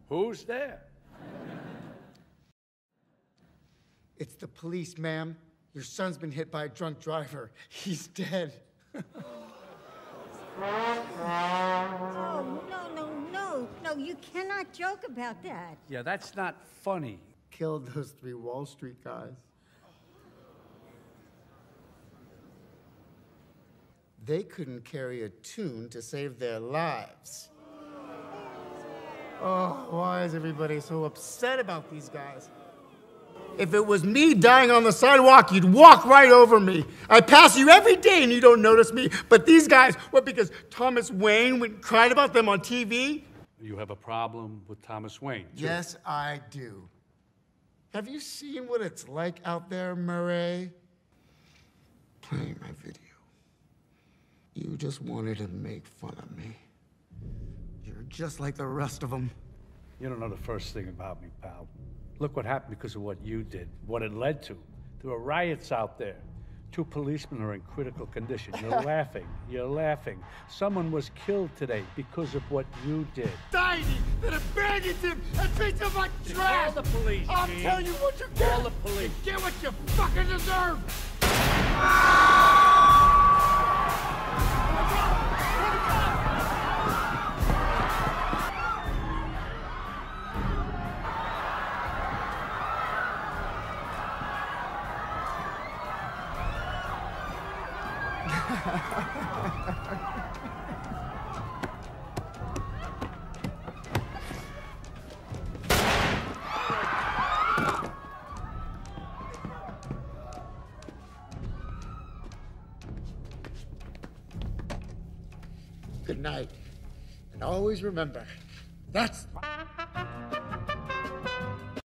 Who's there? It's the police, ma'am. Your son's been hit by a drunk driver. He's dead. Oh, no, you cannot joke about that. Yeah, that's not funny. Killed those 3 Wall Street guys. They couldn't carry a tune to save their lives. Oh, why is everybody so upset about these guys? If it was me dying on the sidewalk, you'd walk right over me. I pass you every day and you don't notice me. But these guys, what, because Thomas Wayne went and cried about them on TV? You have a problem with Thomas Wayne, too. Yes, I do. Have you seen what it's like out there, Murray? Playing my video. You just wanted to make fun of me. You're just like the rest of them. You don't know the first thing about me, pal. Look what happened because of what you did, what it led to. There were riots out there. 2 policemen are in critical condition. You're laughing. You're laughing. Someone was killed today because of what you did. Society that abandoned him and treats him like trash! Call the police, I'll Gene. tell you what you get! Call the police. You get what you fucking deserve! Good night. And always remember, that's